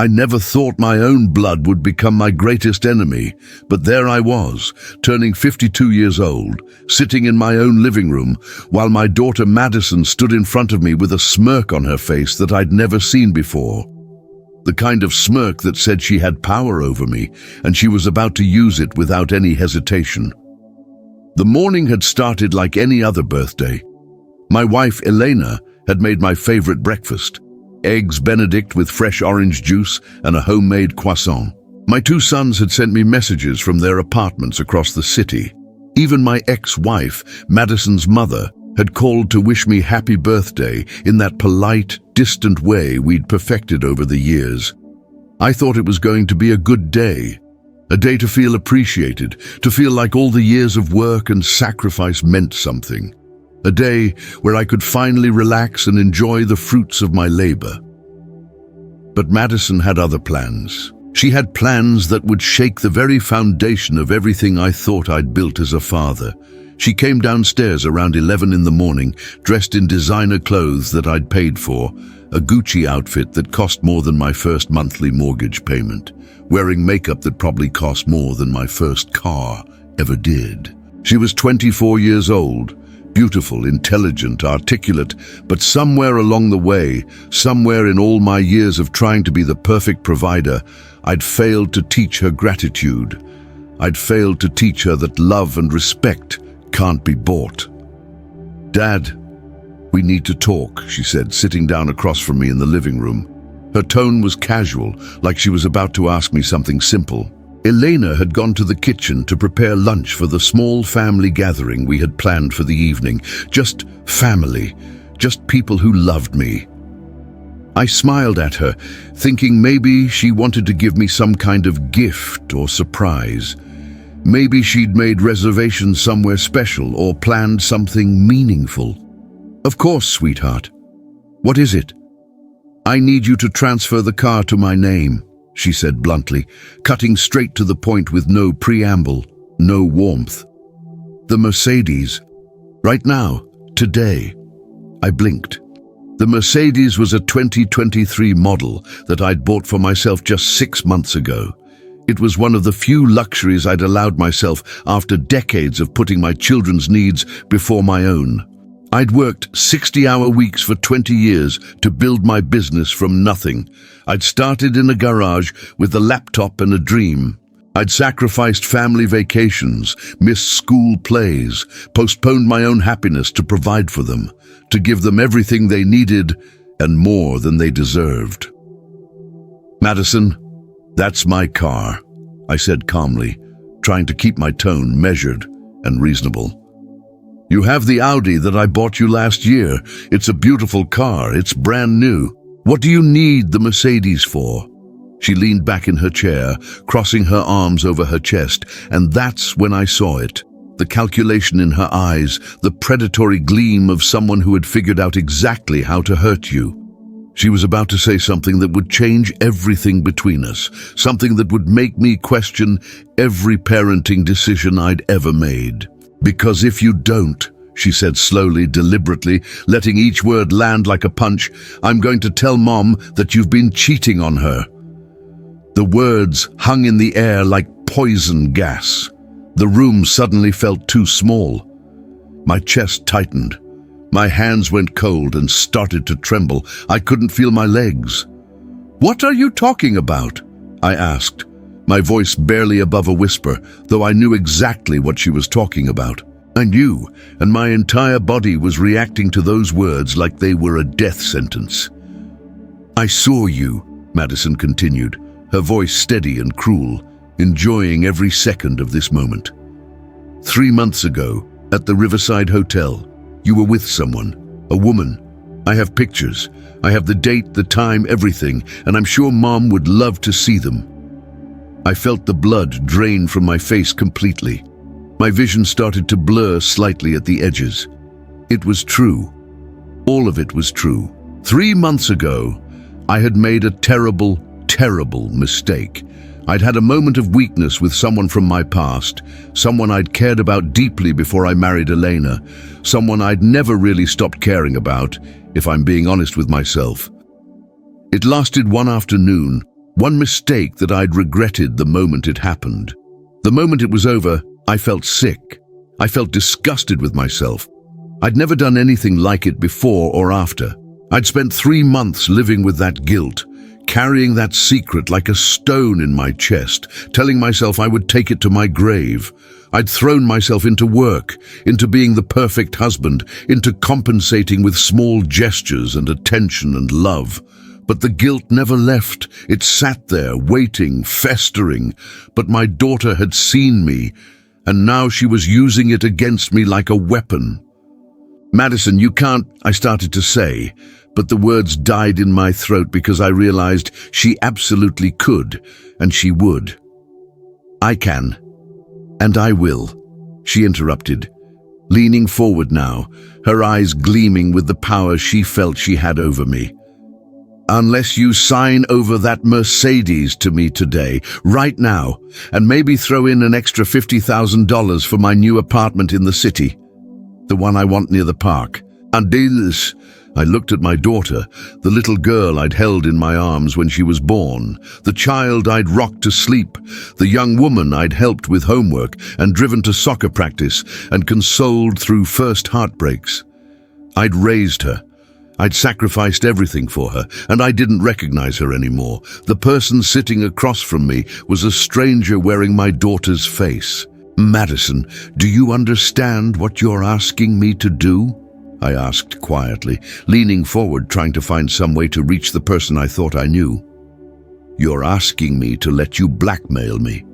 I never thought my own blood would become my greatest enemy, but there I was, turning 52 years old, sitting in my own living room, while my daughter Madison stood in front of me with a smirk on her face that I'd never seen before. The kind of smirk that said she had power over me, and she was about to use it without any hesitation. The morning had started like any other birthday. My wife, Elena, had made my favorite breakfast: Eggs Benedict with fresh orange juice and a homemade croissant. My 2 sons had sent me messages from their apartments across the city. Even my ex-wife, Madison's mother, had called to wish me happy birthday in that polite, distant way we'd perfected over the years. I thought it was going to be a good day, a day to feel appreciated, to feel like all the years of work and sacrifice meant something. A day where I could finally relax and enjoy the fruits of my labor. But Madison had other plans. She had plans that would shake the very foundation of everything I thought I'd built as a father. She came downstairs around 11 in the morning, dressed in designer clothes that I'd paid for, a Gucci outfit that cost more than my first monthly mortgage payment, wearing makeup that probably cost more than my first car ever did. She was 24 years old, beautiful, intelligent, articulate, but somewhere along the way, somewhere in all my years of trying to be the perfect provider, I'd failed to teach her gratitude. I'd failed to teach her that love and respect can't be bought. "Dad, we need to talk," she said, sitting down across from me in the living room. Her tone was casual, like she was about to ask me something simple. Elena had gone to the kitchen to prepare lunch for the small family gathering we had planned for the evening. Just family, just people who loved me. I smiled at her, thinking maybe she wanted to give me some kind of gift or surprise. Maybe she'd made reservations somewhere special or planned something meaningful. "Of course, sweetheart. What is it?" "I need you to transfer the car to my name," she said bluntly, cutting straight to the point with no preamble, no warmth. "The Mercedes. Right now. Today." I blinked. The Mercedes was a 2023 model that I'd bought for myself just 6 months ago. It was one of the few luxuries I'd allowed myself after decades of putting my children's needs before my own. I'd worked 60-hour weeks for 20 years to build my business from nothing. I'd started in a garage with a laptop and a dream. I'd sacrificed family vacations, missed school plays, postponed my own happiness to provide for them, to give them everything they needed and more than they deserved. "Madison, that's my car," I said calmly, trying to keep my tone measured and reasonable. "You have the Audi that I bought you last year. It's a beautiful car. It's brand new. What do you need the Mercedes for?" She leaned back in her chair, crossing her arms over her chest, and that's when I saw it. The calculation in her eyes, the predatory gleam of someone who had figured out exactly how to hurt you. She was about to say something that would change everything between us, something that would make me question every parenting decision I'd ever made. "Because if you don't," she said slowly, deliberately, letting each word land like a punch, "I'm going to tell Mom that you've been cheating on her." The words hung in the air like poison gas. The room suddenly felt too small. My chest tightened. My hands went cold and started to tremble. I couldn't feel my legs. "What are you talking about?" I asked, my voice barely above a whisper, though I knew exactly what she was talking about. I knew, and my entire body was reacting to those words like they were a death sentence. "I saw you," Madison continued, her voice steady and cruel, enjoying every second of this moment. 3 months ago, at the Riverside Hotel, you were with someone, a woman. I have pictures. I have the date, the time, everything, and I'm sure Mom would love to see them. I felt the blood drain from my face completely. My vision started to blur slightly at the edges. It was true. All of it was true. 3 months ago, I had made a terrible, terrible mistake. I'd had a moment of weakness with someone from my past, someone I'd cared about deeply before I married Elena, someone I'd never really stopped caring about, if I'm being honest with myself. It lasted one afternoon, One mistake that I'd regretted the moment it happened. The moment it was over, I felt sick. I felt disgusted with myself. I'd never done anything like it before or after. I'd spent 3 months living with that guilt, carrying that secret like a stone in my chest, telling myself I would take it to my grave. I'd thrown myself into work, into being the perfect husband, into compensating with small gestures and attention and love. But the guilt never left. It sat there, waiting, festering. But my daughter had seen me, and now she was using it against me like a weapon. "Madison, you can't," I started to say, but the words died in my throat because I realized she absolutely could, and she would. "I can, and I will," she interrupted, leaning forward now, her eyes gleaming with the power she felt she had over me. "Unless you sign over that Mercedes to me today, right now, and maybe throw in an extra $50,000 for my new apartment in the city, the one I want near the park. And this." I looked at my daughter, the little girl I'd held in my arms when she was born, the child I'd rocked to sleep, the young woman I'd helped with homework and driven to soccer practice and consoled through first heartbreaks. I'd raised her. I'd sacrificed everything for her, and I didn't recognize her anymore. The person sitting across from me was a stranger wearing my daughter's face. "Madison, do you understand what you're asking me to do?" I asked quietly, leaning forward, trying to find some way to reach the person I thought I knew. "You're asking me to let you blackmail me.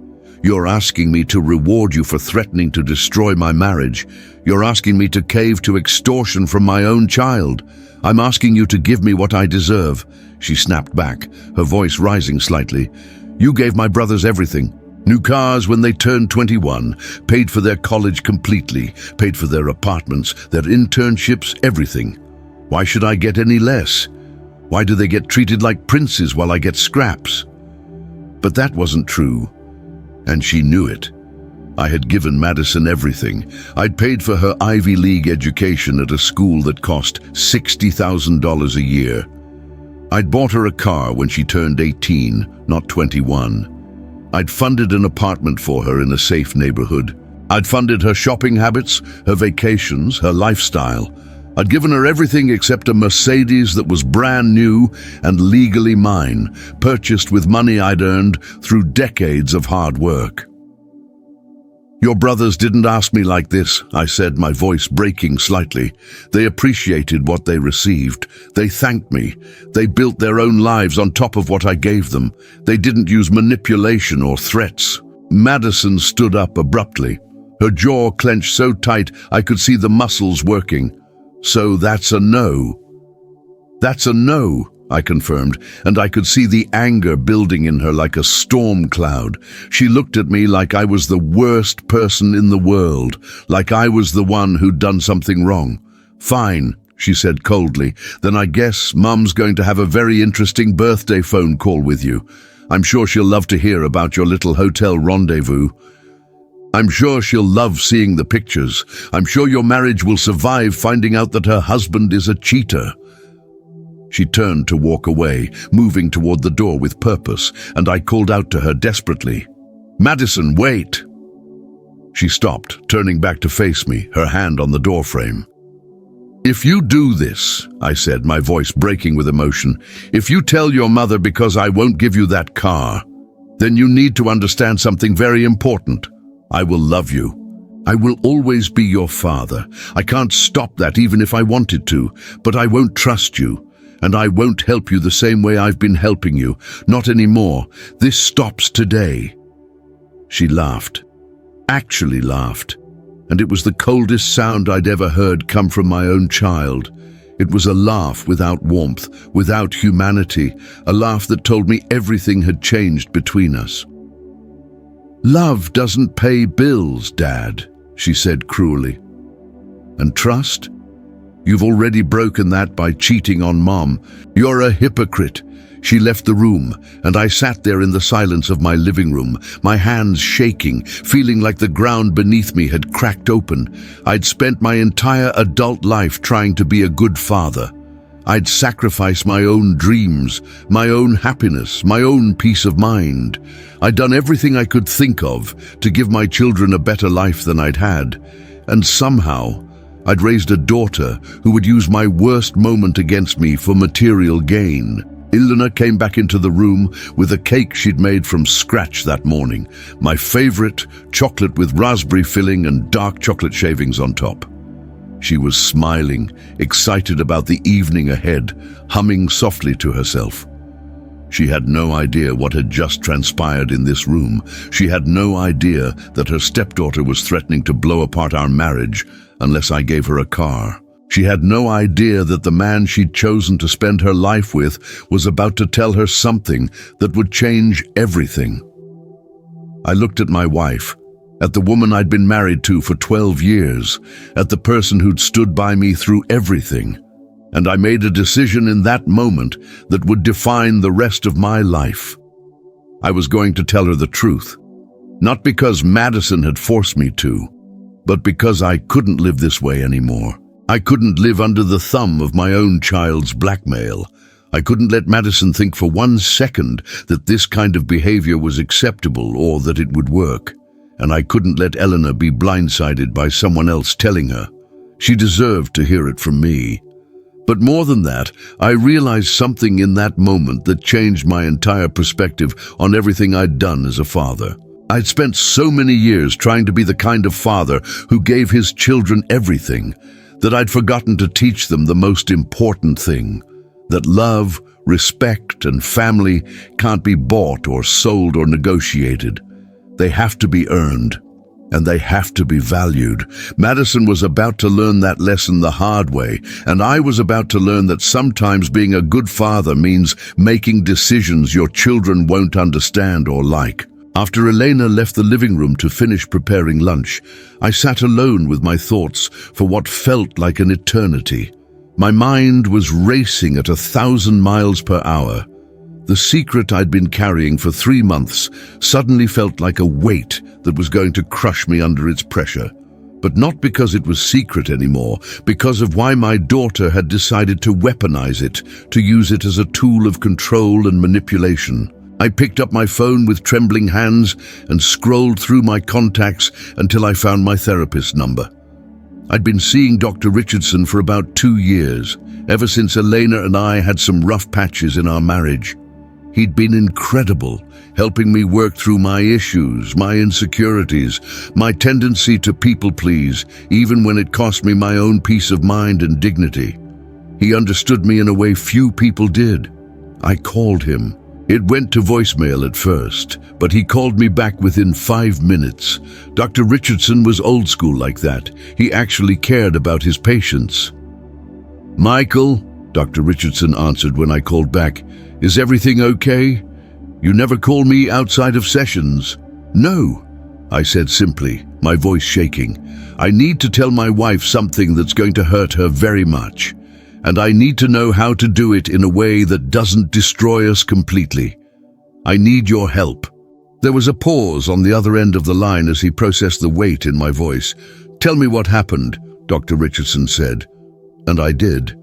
You're asking me to reward you for threatening to destroy my marriage. You're asking me to cave to extortion from my own child. I'm asking you to give me what I deserve." She snapped back, her voice rising slightly. "You gave my brothers everything. New cars when they turned 21, paid for their college completely, paid for their apartments, their internships, everything. Why should I get any less? Why do they get treated like princes while I get scraps?" But that wasn't true, and she knew it. I had given Madison everything. I'd paid for her Ivy League education at a school that cost $60,000 a year. I'd bought her a car when she turned 18, not 21. I'd funded an apartment for her in a safe neighborhood. I'd funded her shopping habits, her vacations, her lifestyle. I'd given her everything except a Mercedes that was brand new and legally mine, purchased with money I'd earned through decades of hard work. "Your brothers didn't ask me like this," I said, my voice breaking slightly. "They appreciated what they received. They thanked me. They built their own lives on top of what I gave them. They didn't use manipulation or threats." Madison stood up abruptly. Her jaw clenched so tight I could see the muscles working. "So that's a no." "That's a no," I confirmed, and I could see the anger building in her like a storm cloud. She looked at me like I was the worst person in the world, like I was the one who'd done something wrong. "Fine," she said coldly, "then I guess Mum's going to have a very interesting birthday phone call with you. I'm sure she'll love to hear about your little hotel rendezvous. I'm sure she'll love seeing the pictures. I'm sure your marriage will survive finding out that her husband is a cheater." She turned to walk away, moving toward the door with purpose, and I called out to her desperately, "Madison, wait!" She stopped, turning back to face me, her hand on the doorframe. "If you do this," I said, my voice breaking with emotion, "if you tell your mother because I won't give you that car, then you need to understand something very important. I will love you. I will always be your father. I can't stop that even if I wanted to, but I won't trust you. And I won't help you the same way I've been helping you. Not anymore. This stops today." She laughed. Actually laughed. And it was the coldest sound I'd ever heard come from my own child. It was a laugh without warmth, without humanity, a laugh that told me everything had changed between us. "Love doesn't pay bills, Dad," she said cruelly. "And trust? You've already broken that by cheating on Mom. You're a hypocrite." She left the room, and I sat there in the silence of my living room, my hands shaking, feeling like the ground beneath me had cracked open. I'd spent my entire adult life trying to be a good father. I'd sacrifice my own dreams, my own happiness, my own peace of mind. I'd done everything I could think of to give my children a better life than I'd had. And somehow, I'd raised a daughter who would use my worst moment against me for material gain. Ilona came back into the room with a cake she'd made from scratch that morning. My favorite, chocolate with raspberry filling and dark chocolate shavings on top. She was smiling, excited about the evening ahead, humming softly to herself. She had no idea what had just transpired in this room. She had no idea that her stepdaughter was threatening to blow apart our marriage unless I gave her a car. She had no idea that the man she'd chosen to spend her life with was about to tell her something that would change everything. I looked at my wife, at the woman I'd been married to for 12 years, at the person who'd stood by me through everything, and I made a decision in that moment that would define the rest of my life. I was going to tell her the truth, not because Madison had forced me to, but because I couldn't live this way anymore. I couldn't live under the thumb of my own child's blackmail. I couldn't let Madison think for 1 second that this kind of behavior was acceptable or that it would work. And I couldn't let Eleanor be blindsided by someone else telling her. She deserved to hear it from me. But more than that, I realized something in that moment that changed my entire perspective on everything I'd done as a father. I'd spent so many years trying to be the kind of father who gave his children everything, that I'd forgotten to teach them the most important thing, that love, respect, and family can't be bought or sold or negotiated. They have to be earned, and they have to be valued. Madison was about to learn that lesson the hard way, and I was about to learn that sometimes being a good father means making decisions your children won't understand or like. After Elena left the living room to finish preparing lunch, I sat alone with my thoughts for what felt like an eternity. My mind was racing at 1,000 miles per hour. The secret I'd been carrying for 3 months suddenly felt like a weight that was going to crush me under its pressure. But not because it was secret anymore, because of why my daughter had decided to weaponize it, to use it as a tool of control and manipulation. I picked up my phone with trembling hands and scrolled through my contacts until I found my therapist's number. I'd been seeing Dr. Richardson for about 2 years, ever since Elena and I had some rough patches in our marriage. He'd been incredible, helping me work through my issues, my insecurities, my tendency to people please, even when it cost me my own peace of mind and dignity. He understood me in a way few people did. I called him. It went to voicemail at first, but he called me back within 5 minutes. Dr. Richardson was old school like that. He actually cared about his patients. "Michael," Dr. Richardson answered when I called back, "is everything okay? You never call me outside of sessions." "No," I said simply, my voice shaking. "I need to tell my wife something that's going to hurt her very much. And I need to know how to do it in a way that doesn't destroy us completely. I need your help." There was a pause on the other end of the line as he processed the weight in my voice. "Tell me what happened," Dr. Richardson said. And I did.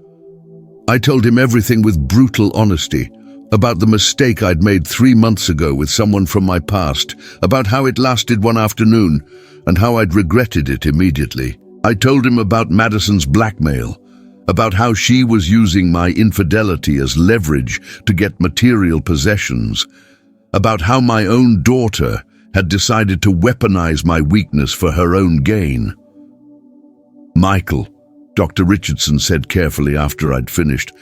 I told him everything with brutal honesty, about the mistake I'd made 3 months ago with someone from my past, about how it lasted one afternoon, and how I'd regretted it immediately. I told him about Madison's blackmail, about how she was using my infidelity as leverage to get material possessions, about how my own daughter had decided to weaponize my weakness for her own gain. "Michael," Dr. Richardson said carefully after I'd finished,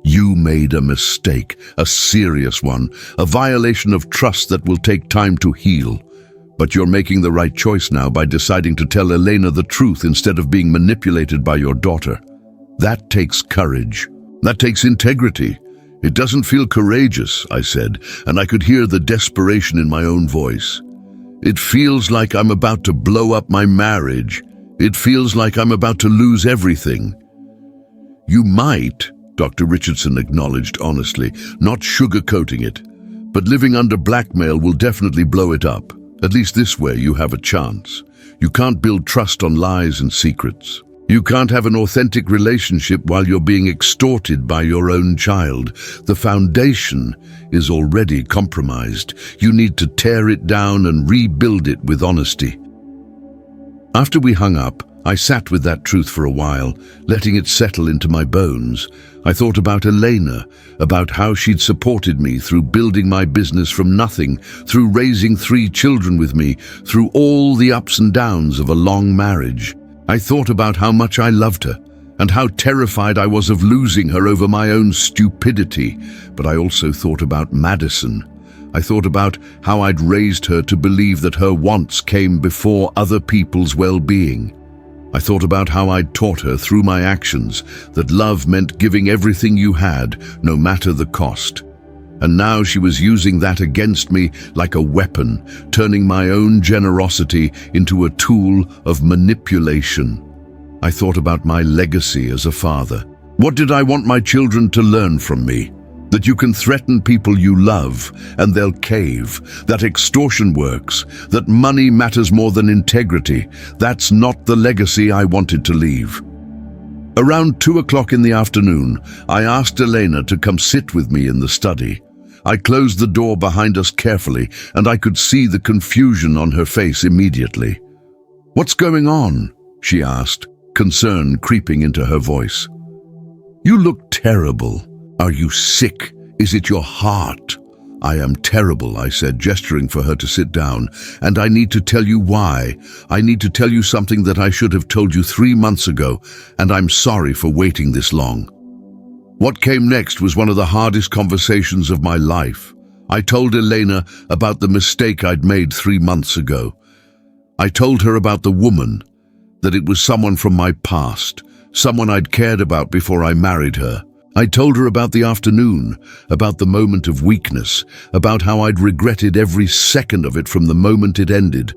"you made a mistake, a serious one, a violation of trust that will take time to heal. But you're making the right choice now by deciding to tell Elena the truth instead of being manipulated by your daughter. That takes courage. That takes integrity. It doesn't feel courageous," I said, and I could hear the desperation in my own voice. "It feels like I'm about to blow up my marriage. It feels like I'm about to lose everything." "You might," Dr. Richardson acknowledged honestly, not sugarcoating it. "But living under blackmail will definitely blow it up. At least this way you have a chance. You can't build trust on lies and secrets. You can't have an authentic relationship while you're being extorted by your own child. The foundation is already compromised. You need to tear it down and rebuild it with honesty. After we hung up, I sat with that truth for a while, letting it settle into my bones. I thought about Elena, about how she'd supported me through building my business from nothing, through raising 3 children with me, through all the ups and downs of a long marriage. I thought about how much I loved her, and how terrified I was of losing her over my own stupidity. But I also thought about Madison. I thought about how I'd raised her to believe that her wants came before other people's well-being. I thought about how I'd taught her through my actions that love meant giving everything you had, no matter the cost. And now she was using that against me like a weapon, turning my own generosity into a tool of manipulation. I thought about my legacy as a father. What did I want my children to learn from me? That you can threaten people you love and they'll cave, that extortion works, that money matters more than integrity. That's not the legacy I wanted to leave. Around 2 o'clock in the afternoon, I asked Elena to come sit with me in the study. I closed the door behind us carefully, and I could see the confusion on her face immediately. "What's going on?" she asked, concern creeping into her voice. "You look terrible. Are you sick? Is it your heart?" "I am terrible," I said, gesturing for her to sit down, "and I need to tell you why. I need to tell you something that I should have told you 3 months ago, and I'm sorry for waiting this long." What came next was one of the hardest conversations of my life. I told Elena about the mistake I'd made 3 months ago. I told her about the woman, that it was someone from my past, someone I'd cared about before I married her. I told her about the afternoon, about the moment of weakness, about how I'd regretted every second of it from the moment it ended.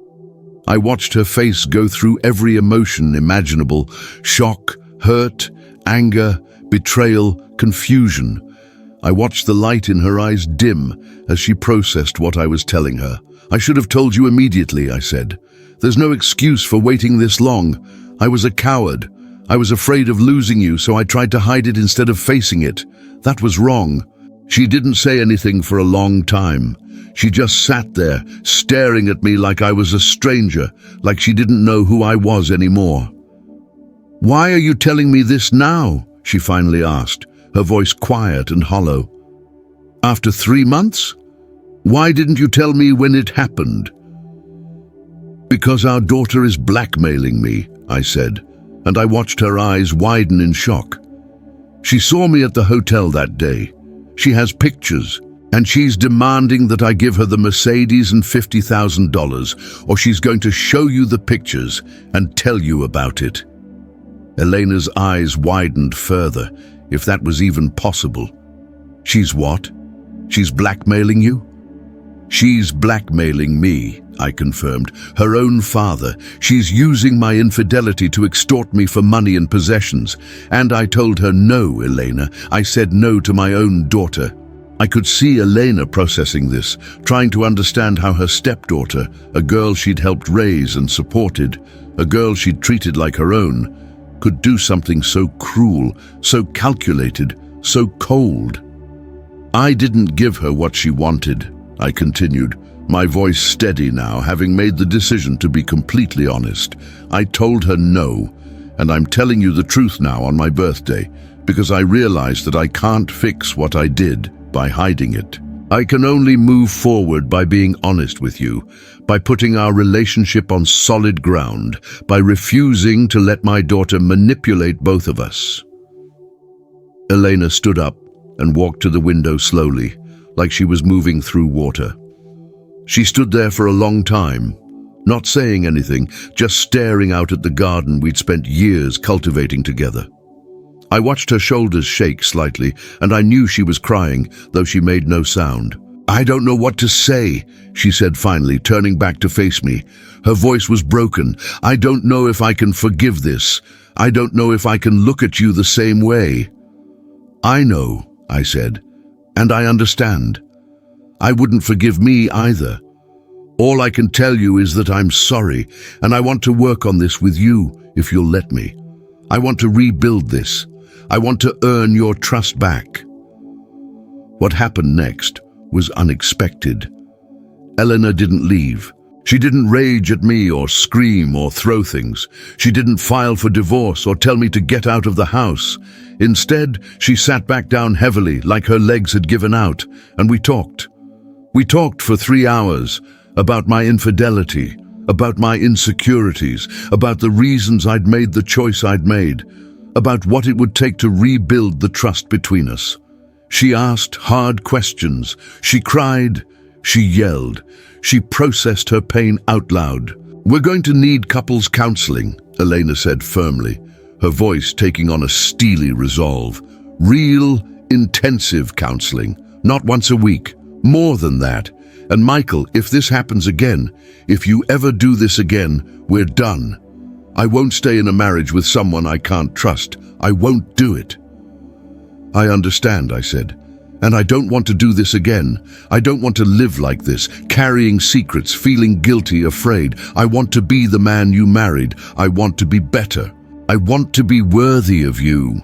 I watched her face go through every emotion imaginable: shock, hurt, anger, betrayal, confusion. I watched the light in her eyes dim as she processed what I was telling her. "I should have told you immediately," I said. "There's no excuse for waiting this long. I was a coward. I was afraid of losing you, so I tried to hide it instead of facing it. That was wrong." She didn't say anything for a long time. She just sat there, staring at me like I was a stranger, like she didn't know who I was anymore. "Why are you telling me this now?" she finally asked, her voice quiet and hollow. "After 3 months? Why didn't you tell me when it happened?" "Because our daughter is blackmailing me," I said, and I watched her eyes widen in shock. "She saw me at the hotel that day. She has pictures, and she's demanding that I give her the Mercedes and $50,000, or she's going to show you the pictures and tell you about it." Elena's eyes widened further, if that was even possible. "She's what? She's blackmailing you?" "She's blackmailing me," I confirmed. "Her own father. She's using my infidelity to extort me for money and possessions. And I told her no, Elena. I said no to my own daughter." I could see Elena processing this, trying to understand how her stepdaughter, a girl she'd helped raise and supported, a girl she'd treated like her own, could do something so cruel, so calculated, so cold. "I didn't give her what she wanted," I continued, my voice steady now, having made the decision to be completely honest. "I told her no, and I'm telling you the truth now on my birthday, because I realize that I can't fix what I did by hiding it. I can only move forward by being honest with you, by putting our relationship on solid ground, by refusing to let my daughter manipulate both of us." Elena stood up and walked to the window slowly, like she was moving through water. She stood there for a long time, not saying anything, just staring out at the garden we'd spent years cultivating together. I watched her shoulders shake slightly, and I knew she was crying, though she made no sound. "I don't know what to say," she said finally, turning back to face me. Her voice was broken. "I don't know if I can forgive this. I don't know if I can look at you the same way." "I know," I said, "and I understand. I wouldn't forgive me either. All I can tell you is that I'm sorry, and I want to work on this with you, if you'll let me. I want to rebuild this. I want to earn your trust back." What happened next was unexpected. Elena didn't leave. She didn't rage at me or scream or throw things. She didn't file for divorce or tell me to get out of the house. Instead, she sat back down heavily, like her legs had given out, and we talked. We talked for 3 hours about my infidelity, about my insecurities, about the reasons I'd made the choice I'd made, about what it would take to rebuild the trust between us. She asked hard questions. She cried. She yelled. She processed her pain out loud. "We're going to need couples counseling," Elena said firmly, her voice taking on a steely resolve. "Real, intensive counseling, not once a week, more than that. And Michael, if this happens again, if you ever do this again, we're done. I won't stay in a marriage with someone I can't trust. I won't do it." "I understand," I said. "And I don't want to do this again. I don't want to live like this, carrying secrets, feeling guilty, afraid. I want to be the man you married. I want to be better. I want to be worthy of you."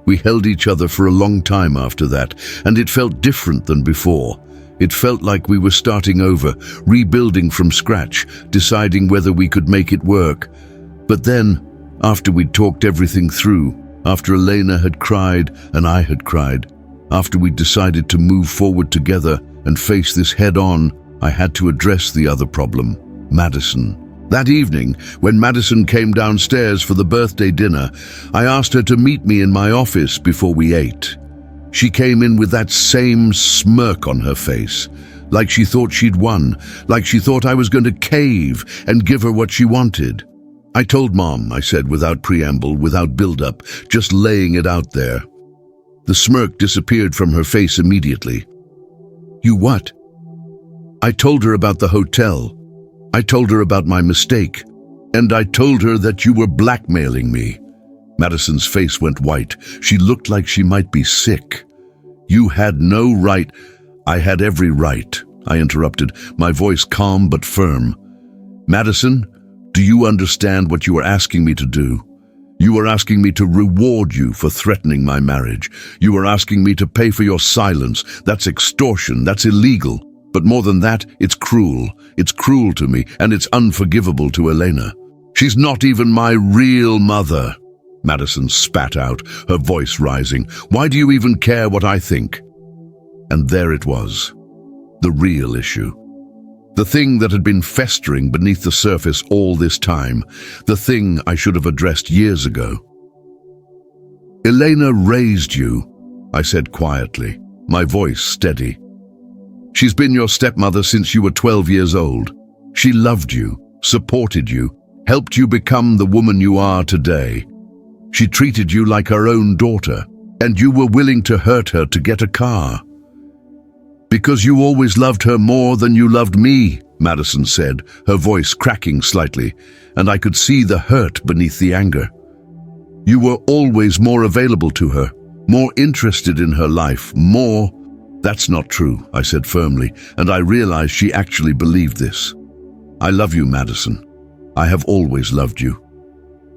We held each other for a long time after that, and it felt different than before. It felt like we were starting over, rebuilding from scratch, deciding whether we could make it work. But then, after we'd talked everything through, after Elena had cried and I had cried, after we decided to move forward together and face this head-on, I had to address the other problem, Madison. That evening, when Madison came downstairs for the birthday dinner, I asked her to meet me in my office before we ate. She came in with that same smirk on her face, like she thought she'd won, like she thought I was going to cave and give her what she wanted. "I told Mom," I said without preamble, without build-up, just laying it out there. The smirk disappeared from her face immediately. "You what?" "I told her about the hotel. I told her about my mistake. And I told her that you were blackmailing me." Madison's face went white. She looked like she might be sick. "You had no right." "I had every right," I interrupted, my voice calm but firm. "Madison, do you understand what you are asking me to do? You are asking me to reward you for threatening my marriage. You are asking me to pay for your silence. That's extortion. That's illegal. But more than that, it's cruel. It's cruel to me, and it's unforgivable to Elena. She's not even my real mother." Madison spat out, her voice rising. "Why do you even care what I think?" And there it was, the real issue. The thing that had been festering beneath the surface all this time, the thing I should have addressed years ago. "Elena raised you," I said quietly, my voice steady. "She's been your stepmother since you were 12 years old. She loved you, supported you, helped you become the woman you are today. She treated you like her own daughter, and you were willing to hurt her to get a car. Because you always loved her more than you loved me," Madison said, her voice cracking slightly, and I could see the hurt beneath the anger. "You were always more available to her, more interested in her life, more—" "That's not true," I said firmly, and I realized she actually believed this. "I love you, Madison. I have always loved you.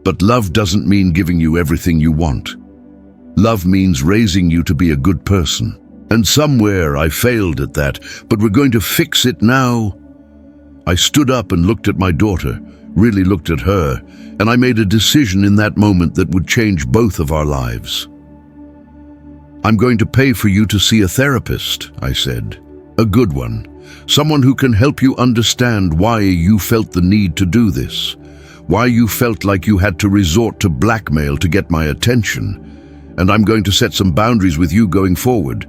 But love doesn't mean giving you everything you want. Love means raising you to be a good person. And somewhere I failed at that, but we're going to fix it now." I stood up and looked at my daughter, really looked at her, and I made a decision in that moment that would change both of our lives. "I'm going to pay for you to see a therapist," I said. "A good one. Someone who can help you understand why you felt the need to do this, why you felt like you had to resort to blackmail to get my attention. And I'm going to set some boundaries with you going forward.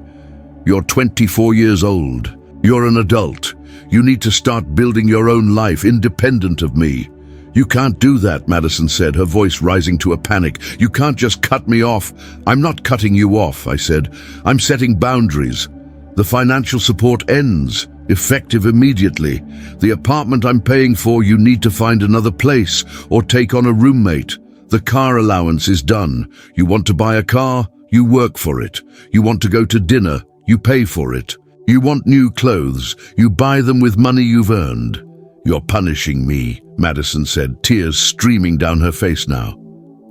You're 24 years old. You're an adult. You need to start building your own life independent of me." "You can't do that," Madison said, her voice rising to a panic. "You can't just cut me off." "I'm not cutting you off," I said. "I'm setting boundaries. The financial support ends, effective immediately. The apartment I'm paying for, you need to find another place or take on a roommate. The car allowance is done. You want to buy a car? You work for it. You want to go to dinner? You pay for it. You want new clothes? You buy them with money you've earned." "You're punishing me," Madison said, tears streaming down her face now.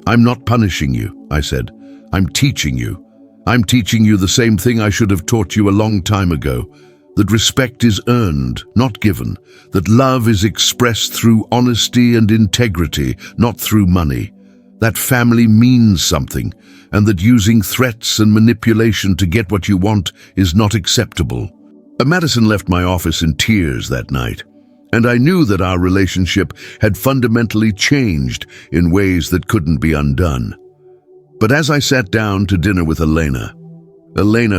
"I'm not punishing you," I said. "I'm teaching you. I'm teaching you the same thing I should have taught you a long time ago. That respect is earned, not given. That love is expressed through honesty and integrity, not through money. That family means something, and that using threats and manipulation to get what you want is not acceptable." Madison left my office in tears that night, and I knew that our relationship had fundamentally changed in ways that couldn't be undone. But as I sat down to dinner with Elena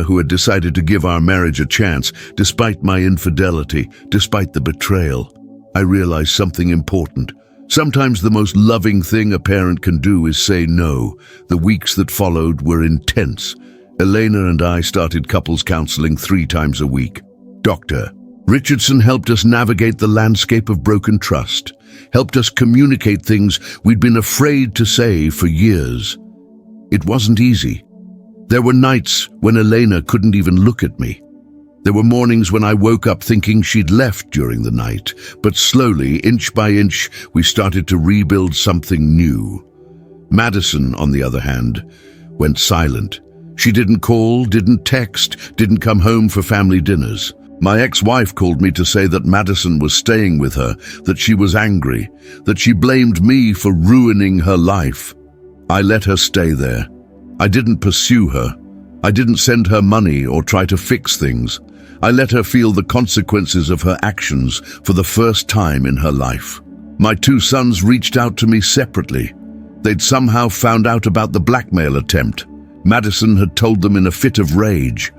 who had decided to give our marriage a chance, despite my infidelity, despite the betrayal, I realized something important. Sometimes the most loving thing a parent can do is say no. The weeks that followed were intense. Elena and I started couples counseling 3 times a week. Dr. Richardson helped us navigate the landscape of broken trust, helped us communicate things we'd been afraid to say for years. It wasn't easy. There were nights when Elena couldn't even look at me. There were mornings when I woke up thinking she'd left during the night, but slowly, inch by inch, we started to rebuild something new. Madison, on the other hand, went silent. She didn't call, didn't text, didn't come home for family dinners. My ex-wife called me to say that Madison was staying with her, that she was angry, that she blamed me for ruining her life. I let her stay there. I didn't pursue her. I didn't send her money or try to fix things. I let her feel the consequences of her actions for the first time in her life. My 2 sons reached out to me separately. They'd somehow found out about the blackmail attempt. Madison had told them in a fit of rage,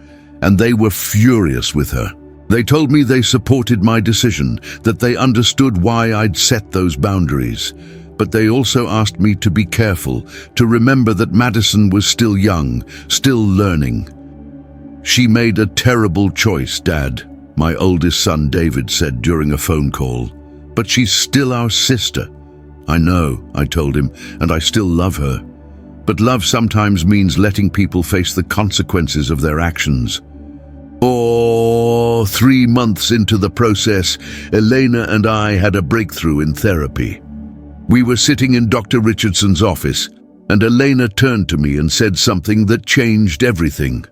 and they were furious with her. They told me they supported my decision, that they understood why I'd set those boundaries. But they also asked me to be careful, to remember that Madison was still young, still learning. "She made a terrible choice, Dad," my oldest son David said during a phone call. "But she's still our sister." "I know," I told him, "and I still love her. But love sometimes means letting people face the consequences of their actions." 3 months into the process, Elena and I had a breakthrough in therapy. We were sitting in Dr. Richardson's office, and Elena turned to me and said something that changed everything.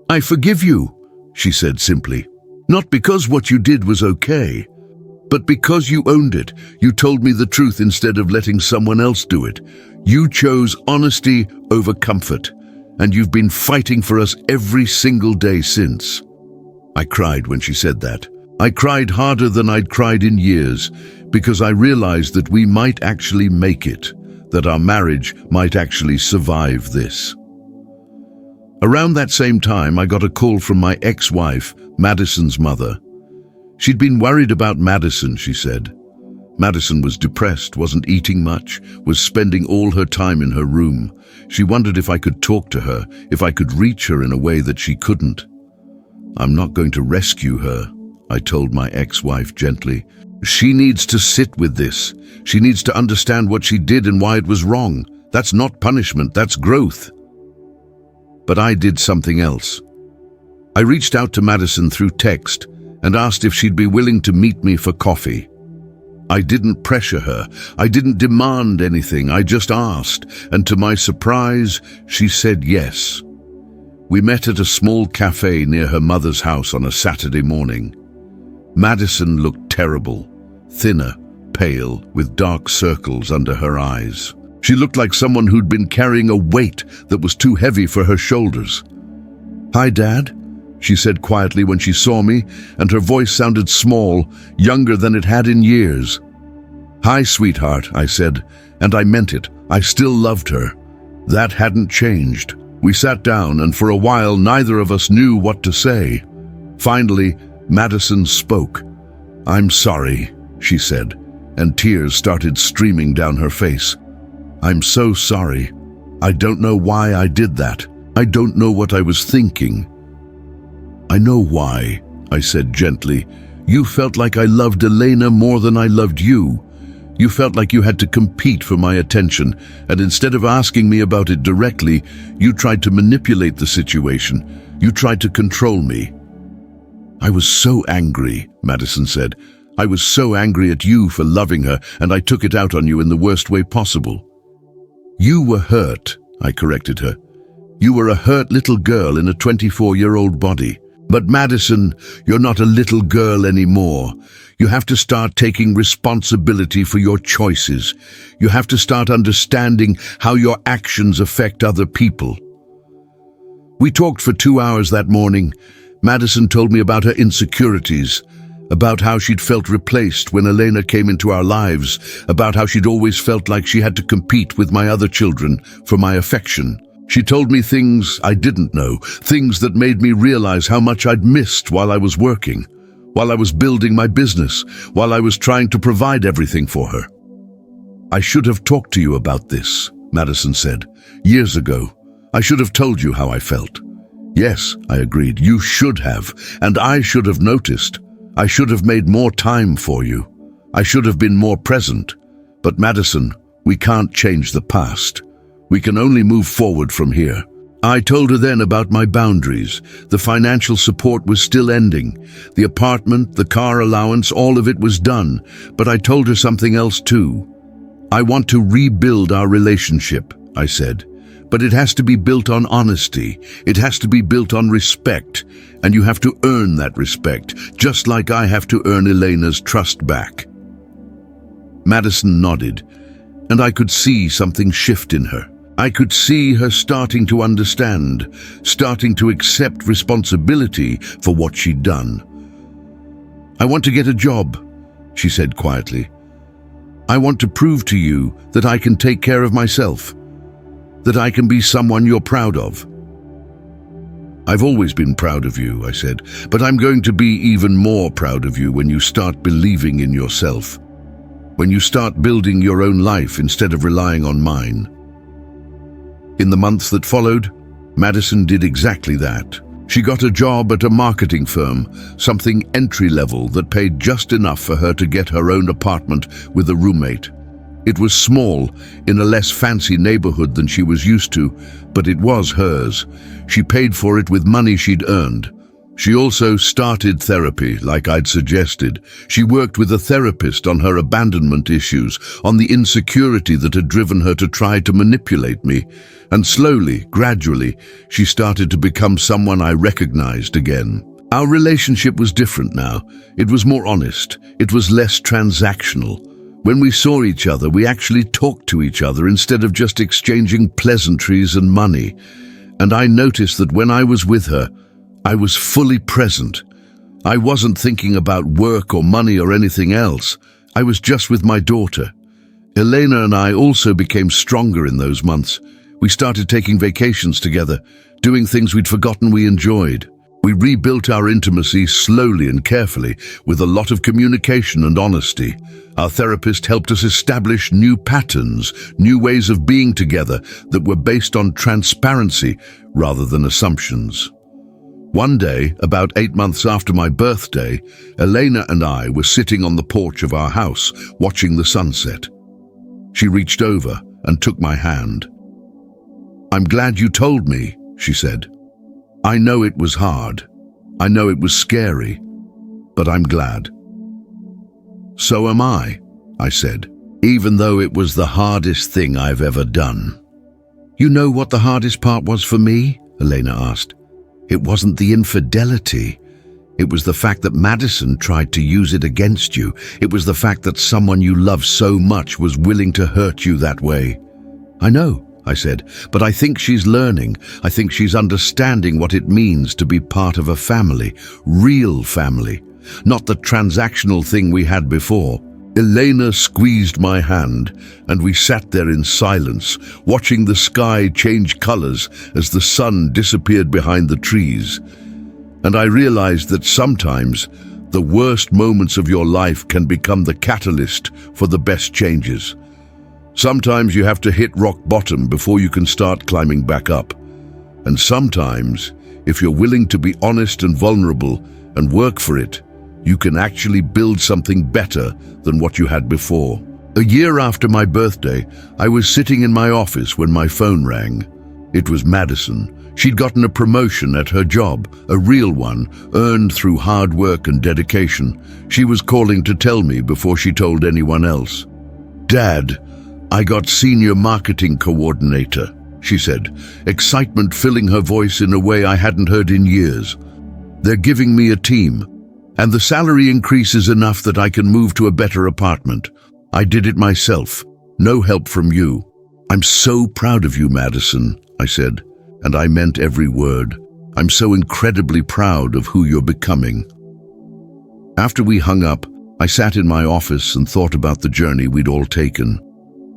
"I forgive you," she said simply. "Not because what you did was okay, but because you owned it. You told me the truth instead of letting someone else do it. You chose honesty over comfort, and you've been fighting for us every single day since." I cried when she said that. I cried harder than I'd cried in years, because I realized that we might actually make it, that our marriage might actually survive this. Around that same time, I got a call from my ex-wife, Madison's mother. She'd been worried about Madison, she said. Madison was depressed, wasn't eating much, was spending all her time in her room. She wondered if I could talk to her, if I could reach her in a way that she couldn't. "I'm not going to rescue her," I told my ex-wife gently. "She needs to sit with this. She needs to understand what she did and why it was wrong. That's not punishment, that's growth." But I did something else. I reached out to Madison through text and asked if she'd be willing to meet me for coffee. I didn't pressure her. I didn't demand anything. I just asked, and to my surprise, she said yes. We met at a small cafe near her mother's house on a Saturday morning. Madison looked terrible, thinner, pale, with dark circles under her eyes. She looked like someone who'd been carrying a weight that was too heavy for her shoulders. "Hi, Dad," she said quietly when she saw me, and her voice sounded small, younger than it had in years. "Hi, sweetheart," I said, and I meant it. I still loved her. That hadn't changed. We sat down, and for a while neither of us knew what to say. Finally, Madison spoke. "I'm sorry," she said, and tears started streaming down her face. "I'm so sorry. I don't know why I did that. I don't know what I was thinking." "I know why," I said gently. "You felt like I loved Elena more than I loved you. You felt like you had to compete for my attention, and instead of asking me about it directly, you tried to manipulate the situation. You tried to control me." "I was so angry," Madison said. "I was so angry at you for loving her, and I took it out on you in the worst way possible." You were hurt, I corrected her. You were a hurt little girl in a 24-year-old body. But Madison, you're not a little girl anymore. You have to start taking responsibility for your choices. You have to start understanding how your actions affect other people. We talked for 2 hours that morning. Madison told me about her insecurities, about how she'd felt replaced when Elena came into our lives, about how she'd always felt like she had to compete with my other children for my affection. She told me things I didn't know, things that made me realize how much I'd missed while I was working, while I was building my business, while I was trying to provide everything for her. I should have talked to you about this, Madison said, years ago. I should have told you how I felt. Yes, I agreed, you should have, and I should have noticed. I should have made more time for you. I should have been more present. But Madison, we can't change the past. We can only move forward from here. I told her then about my boundaries. The financial support was still ending. The apartment, the car allowance, all of it was done. But I told her something else too. I want to rebuild our relationship, I said. But it has to be built on honesty. It has to be built on respect. And you have to earn that respect, just like I have to earn Elena's trust back. Madison nodded, and I could see something shift in her. I could see her starting to understand, starting to accept responsibility for what she'd done. I want to get a job, she said quietly. I want to prove to you that I can take care of myself, that I can be someone you're proud of. I've always been proud of you, I said, but I'm going to be even more proud of you when you start believing in yourself, when you start building your own life instead of relying on mine. In the months that followed, Madison did exactly that. She got a job at a marketing firm, something entry-level that paid just enough for her to get her own apartment with a roommate. It was small, in a less fancy neighborhood than she was used to, but it was hers. She paid for it with money she'd earned. She also started therapy, like I'd suggested. She worked with a therapist on her abandonment issues, on the insecurity that had driven her to try to manipulate me. And slowly, gradually, she started to become someone I recognized again. Our relationship was different now. It was more honest. It was less transactional. When we saw each other, we actually talked to each other instead of just exchanging pleasantries and money. And I noticed that when I was with her, I was fully present. I wasn't thinking about work or money or anything else. I was just with my daughter. Elena and I also became stronger in those months. We started taking vacations together, doing things we'd forgotten we enjoyed. We rebuilt our intimacy slowly and carefully, with a lot of communication and honesty. Our therapist helped us establish new patterns, new ways of being together that were based on transparency rather than assumptions. One day, about 8 months after my birthday, Elena and I were sitting on the porch of our house, watching the sunset. She reached over and took my hand. "I'm glad you told me," she said. "I know it was hard. I know it was scary, but I'm glad." "So am I," said, "even though it was the hardest thing I've ever done." "You know what the hardest part was for me?" Elena asked. "It wasn't the infidelity. It was the fact that Madison tried to use it against you. It was the fact that someone you love so much was willing to hurt you that way." "I know," I said, "but I think she's learning. I think she's understanding what it means to be part of a family, real family, not the transactional thing we had before." Elena squeezed my hand, and we sat there in silence, watching the sky change colors as the sun disappeared behind the trees. And I realized that sometimes the worst moments of your life can become the catalyst for the best changes. Sometimes you have to hit rock bottom before you can start climbing back up. And sometimes, if you're willing to be honest and vulnerable and work for it, you can actually build something better than what you had before. A year after my birthday, I was sitting in my office when my phone rang. It was Madison. She'd gotten a promotion at her job, a real one, earned through hard work and dedication. She was calling to tell me before she told anyone else. "Dad, I got senior marketing coordinator, she said, excitement filling her voice in a way I hadn't heard in years. They're giving me a team, and the salary increase is enough that I can move to a better apartment. I did it myself, no help from you. I'm so proud of you, Madison, I said, and I meant every word. I'm so incredibly proud of who you're becoming. After we hung up, I sat in my office and thought about the journey we'd all taken.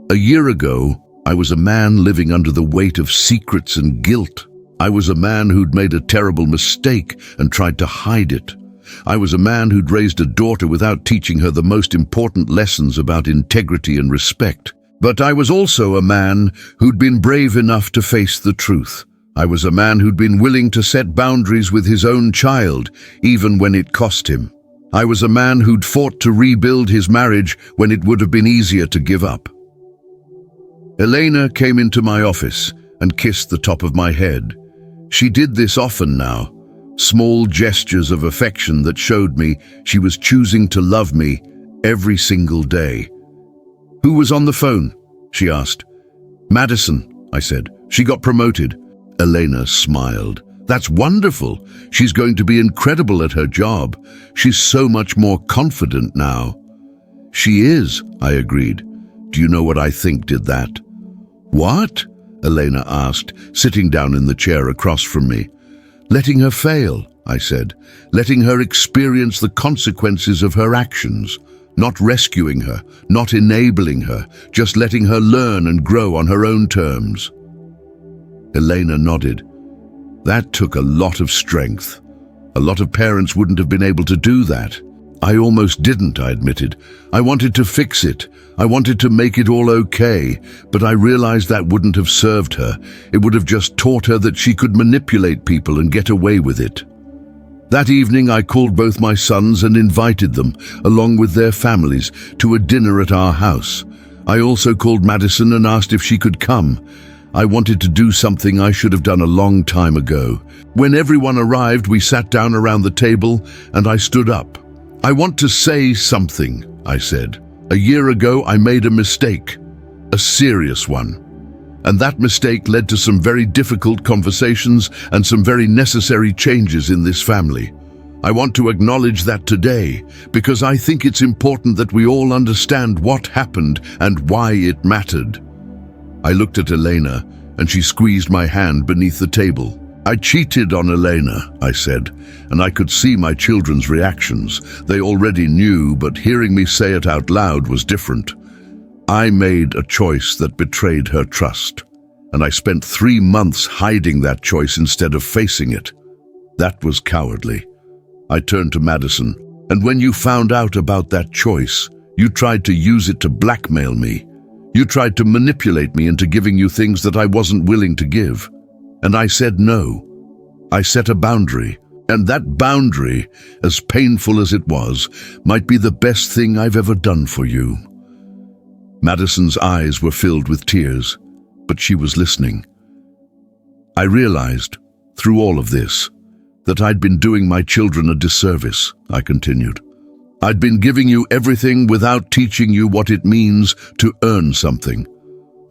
A year ago, I was a man living under the weight of secrets and guilt. I was a man who'd made a terrible mistake and tried to hide it. I was a man who'd raised a daughter without teaching her the most important lessons about integrity and respect. But I was also a man who'd been brave enough to face the truth. I was a man who'd been willing to set boundaries with his own child, even when it cost him. I was a man who'd fought to rebuild his marriage when it would have been easier to give up. Elena came into my office and kissed the top of my head. She did this often now, small gestures of affection that showed me she was choosing to love me every single day. Who was on the phone? She asked. Madison, I said. She got promoted. Elena smiled. That's wonderful. She's going to be incredible at her job. She's so much more confident now. She is, I agreed. Do you know what I think did that? What? Elena asked, sitting down in the chair across from me. Letting her fail, I said. Letting her experience the consequences of her actions. Not rescuing her, not enabling her, just letting her learn and grow on her own terms. Elena nodded. That took a lot of strength. A lot of parents wouldn't have been able to do that. I almost didn't, I admitted. I wanted to fix it. I wanted to make it all okay, but I realized that wouldn't have served her. It would have just taught her that she could manipulate people and get away with it. That evening, I called both my sons and invited them, along with their families, to a dinner at our house. I also called Madison and asked if she could come. I wanted to do something I should have done a long time ago. When everyone arrived, we sat down around the table and I stood up. I want to say something, I said. A year ago, I made a mistake, a serious one. And that mistake led to some very difficult conversations and some very necessary changes in this family. I want to acknowledge that today because I think it's important that we all understand what happened and why it mattered. I looked at Elena and she squeezed my hand beneath the table. I cheated on Elena, I said, and I could see my children's reactions. They already knew, but hearing me say it out loud was different. I made a choice that betrayed her trust, and I spent 3 months hiding that choice instead of facing it. That was cowardly. I turned to Madison, and when you found out about that choice, you tried to use it to blackmail me. You tried to manipulate me into giving you things that I wasn't willing to give. And I said no. I set a boundary, and that boundary, as painful as it was, might be the best thing I've ever done for you. Madison's eyes were filled with tears, but she was listening. I realized, through all of this, that I'd been doing my children a disservice, I continued. I'd been giving you everything without teaching you what it means to earn something.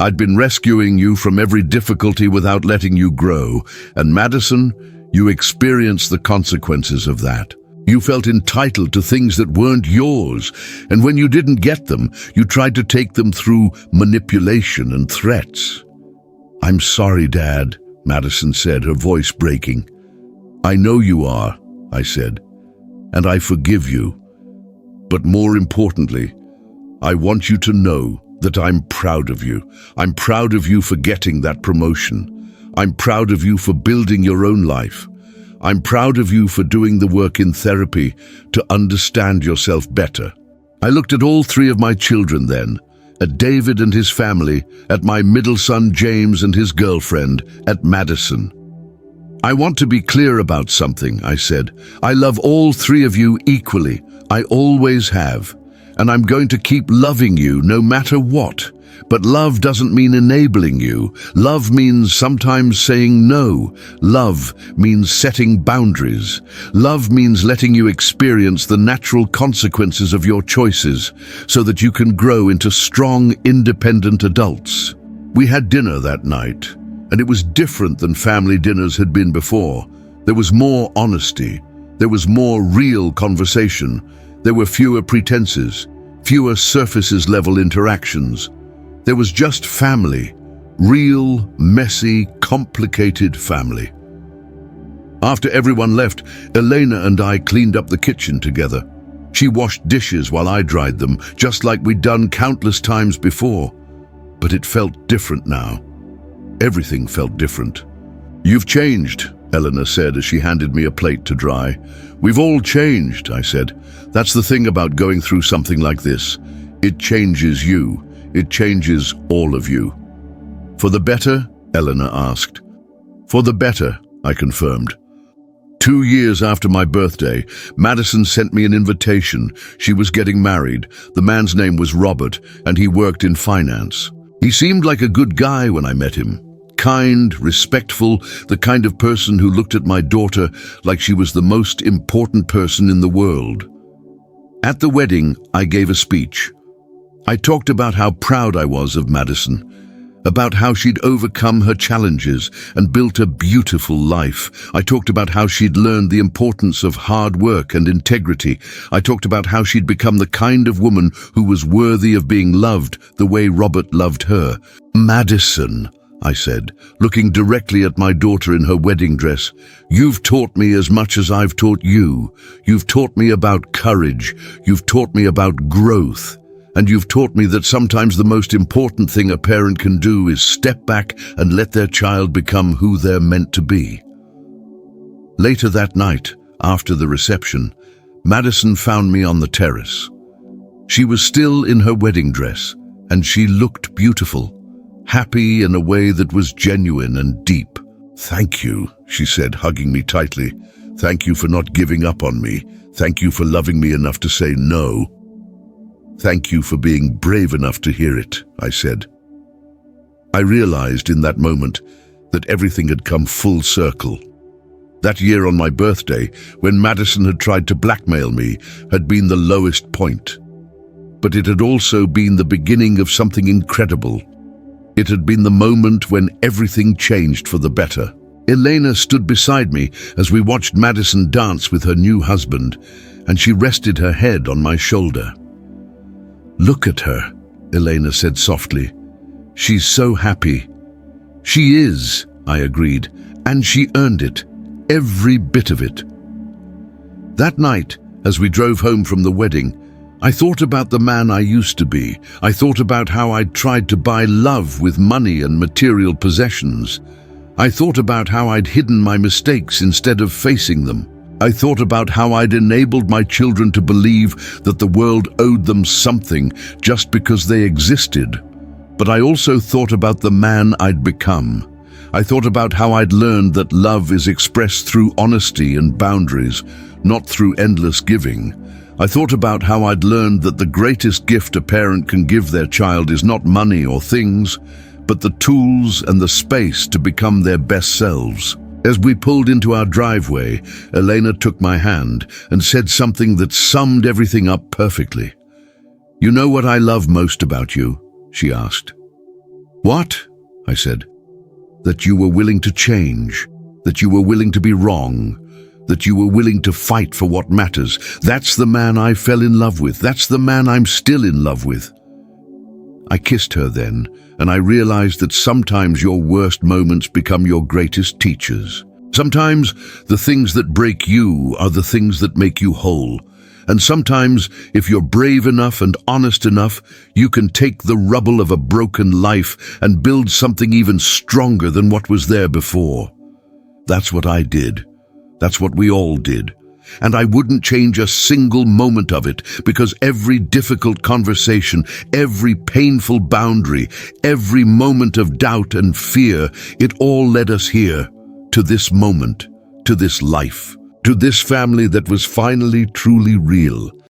I'd been rescuing you from every difficulty without letting you grow, and Madison, you experienced the consequences of that. You felt entitled to things that weren't yours, and when you didn't get them, you tried to take them through manipulation and threats. I'm sorry, Dad, Madison said, her voice breaking. I know you are, I said, and I forgive you. But more importantly, I want you to know that I'm proud of you. I'm proud of you for getting that promotion. I'm proud of you for building your own life. I'm proud of you for doing the work in therapy to understand yourself better. I looked at all 3 of my children then, at David and his family, at my middle son James and his girlfriend, at Madison. I want to be clear about something, I said. I love all 3 of you equally. I always have. and I'm going to keep loving you no matter what. But love doesn't mean enabling you. Love means sometimes saying no. Love means setting boundaries. Love means letting you experience the natural consequences of your choices so that you can grow into strong, independent adults. We had dinner that night, and it was different than family dinners had been before. There was more honesty. There was more real conversation. There were fewer pretenses, fewer surfaces-level interactions. There was just family, real, messy, complicated family. After everyone left, Elena and I cleaned up the kitchen together. She washed dishes while I dried them, just like we'd done countless times before. But it felt different now. Everything felt different. "You've changed," Elena said as she handed me a plate to dry. "We've all changed," I said. "That's the thing about going through something like this. It changes you. It changes all of you." "For the better?" Elena asked. "For the better," I confirmed. 2 years after my birthday, Madison sent me an invitation. She was getting married. The man's name was Robert, and he worked in finance. He seemed like a good guy when I met him. Kind, respectful, the kind of person who looked at my daughter like she was the most important person in the world. At the wedding, I gave a speech. I talked about how proud I was of Madison, about how she'd overcome her challenges and built a beautiful life. I talked about how she'd learned the importance of hard work and integrity. I talked about how she'd become the kind of woman who was worthy of being loved the way Robert loved her. "Madison," I said, looking directly at my daughter in her wedding dress, "you've taught me as much as I've taught you. You've taught me about courage. You've taught me about growth. And you've taught me that sometimes the most important thing a parent can do is step back and let their child become who they're meant to be." Later that night, after the reception, Madison found me on the terrace. She was still in her wedding dress, and she looked beautiful, happy in a way that was genuine and deep. "Thank you," she said, hugging me tightly. "Thank you for not giving up on me. Thank you for loving me enough to say no. Thank you for being brave enough to hear it," I said. I realized in that moment that everything had come full circle. That year on my birthday, when Madison had tried to blackmail me, had been the lowest point. But it had also been the beginning of something incredible. It had been the moment when everything changed for the better. Elena stood beside me as we watched Madison dance with her new husband, and she rested her head on my shoulder. "Look at her," Elena said softly. "She's so happy." "She is," I agreed, "and she earned it, every bit of it." That night, as we drove home from the wedding, I thought about the man I used to be. I thought about how I'd tried to buy love with money and material possessions. I thought about how I'd hidden my mistakes instead of facing them. I thought about how I'd enabled my children to believe that the world owed them something just because they existed. But I also thought about the man I'd become. I thought about how I'd learned that love is expressed through honesty and boundaries, not through endless giving. I thought about how I'd learned that the greatest gift a parent can give their child is not money or things, but the tools and the space to become their best selves. As we pulled into our driveway, Elena took my hand and said something that summed everything up perfectly. "You know what I love most about you?" she asked. "What?" I said. "That you were willing to change, that you were willing to be wrong, that you were willing to fight for what matters. That's the man I fell in love with. That's the man I'm still in love with." I kissed her then, and I realized that sometimes your worst moments become your greatest teachers. Sometimes the things that break you are the things that make you whole. And sometimes, if you're brave enough and honest enough, you can take the rubble of a broken life and build something even stronger than what was there before. That's what I did. That's what we all did. And I wouldn't change a single moment of it, because every difficult conversation, every painful boundary, every moment of doubt and fear, it all led us here, to this moment, to this life, to this family that was finally truly real.